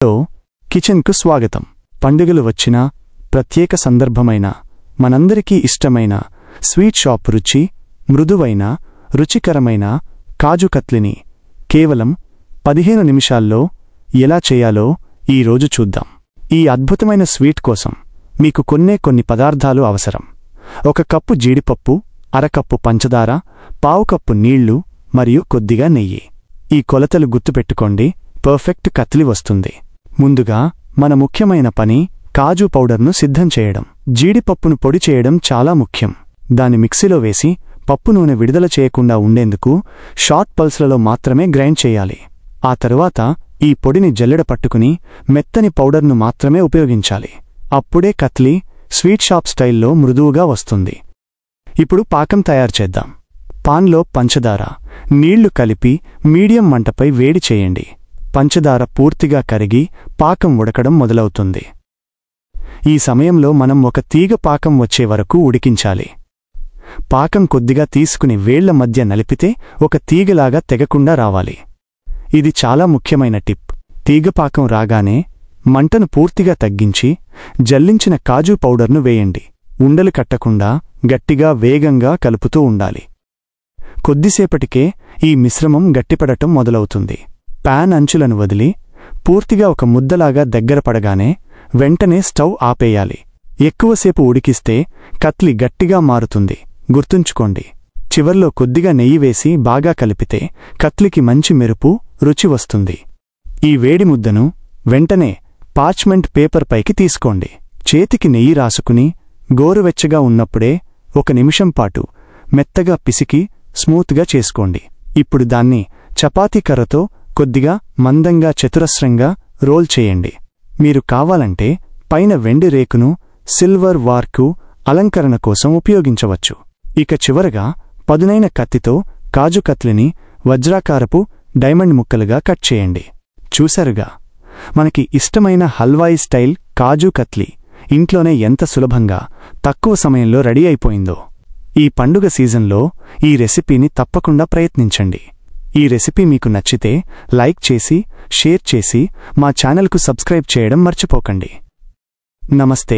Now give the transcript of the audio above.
Hello కిచెన్కు స్వాగతం. పండుగలు వచ్చినా ప్రత్యేక సందర్భమైన మనందరికీ ఇష్టమైన స్వీట్ షాప్ రుచి మృదువైన రుచికరమైన కాజు కత్లిని కేవలం 15 నిమిషాల్లో ఎలా చేయాలో ఈరోజు చూద్దాం. ఈ అద్భుతమైన స్వీట్ కోసం మీకు కొన్ని పదార్థాలు అవసరం. 1 కప్పు జీడిపప్పు, అరకప్పు పంచదార, పావు కప్పు నీళ్లు మరియు కొద్దిగా నెయ్యి. ఈ కొలతలు గుర్తుపెట్టుకోండి, పర్ఫెక్ట్ కత్లి వస్తుంది. ముందుగా మన ముఖ్యమైన పని కాజు పౌడర్ను సిద్ధం చేయడం. జీడిపప్పును పొడి చేయడం చాలా ముఖ్యం. దాని మిక్సీలో వేసి పప్పు నూనె విడుదల చేయకుండా ఉండేందుకు షార్ట్ పల్స్లలో మాత్రమే గ్రైండ్ చేయాలి. ఆ తరువాత ఈ పొడిని జల్లెడ పట్టుకుని మెత్తని పౌడర్ను మాత్రమే ఉపయోగించాలి. అప్పుడే కత్లి స్వీట్ షాప్ స్టైల్లో మృదువుగా వస్తుంది. ఇప్పుడు పాకం తయారు చేద్దాం. పాన్లో పంచదార, నీళ్లు కలిపి మీడియం మంటపై వేడి చేయండి. పంచదార పూర్తిగా కరిగి పాకం ఉడకడం మొదలవుతుంది. ఈ సమయంలో మనం ఒక తీగ పాకం వచ్చే వరకు ఉడికించాలి. పాకం కొద్దిగా తీసుకుని వేళ్ల మధ్య నలిపితే ఒక తీగలాగా తెగకుండా రావాలి. ఇది చాలా ముఖ్యమైన టిప్. తీగపాకం రాగానే మంటను పూర్తిగా తగ్గించి జల్లించిన కాజు పౌడర్ను వేయండి. ఉండలు కట్టకుండా గట్టిగా వేగంగా కలుపుతూ ఉండాలి. కొద్దిసేపటికే ఈ మిశ్రమం గట్టిపడటం మొదలవుతుంది. పాన్ అంచులను వదిలి పూర్తిగా ఒక ముద్దలాగా దగ్గరపడగానే వెంటనే స్టవ్ ఆపేయాలి. ఎక్కువసేపు ఉడికిస్తే కత్లి గట్టిగా మారుతుంది. గుర్తుంచుకోండి, చివర్లో కొద్దిగా నెయ్యి వేసి బాగా కలిపితే కత్లికి మంచి మెరుపు, రుచి వస్తుంది. ఈ వేడి ముద్దను వెంటనే పార్చ్మెంట్ పేపర్ పైకి తీసుకోండి. చేతికి నెయ్యి రాసుకుని గోరువెచ్చగా ఉన్నప్పుడే 1 నిమిషం పాటు మెత్తగా పిసికి స్మూత్గా చేసుకోండి. ఇప్పుడు దాన్ని చపాతీ కర్రతో కొద్దిగా మందంగా చతురస్రంగా రోల్ చేయండి. మీరు కావాలంటే పైన వెండి రేకును సిల్వర్ వార్కు అలంకరణ కోసం ఉపయోగించవచ్చు. ఇక చివరగా పదునైన కత్తితో కాజు కత్లిని వజ్రాకారపు డైమండ్ ముక్కలుగా కట్ చేయండి. చూశారుగా, మనకి ఇష్టమైన హల్వాయి స్టైల్ కాజు కత్లి ఇంట్లోనే ఎంత సులభంగా తక్కువ సమయంలో రెడీ అయిపోయిందో. ఈ పండుగ సీజన్లో ఈ రెసిపీని తప్పకుండా ప్రయత్నించండి. ఈ రెసిపీ మీకు నచ్చితే లైక్ చేసి, షేర్ చేసి మా ఛానల్కు సబ్స్క్రైబ్ చేయడం మర్చిపోకండి. నమస్తే.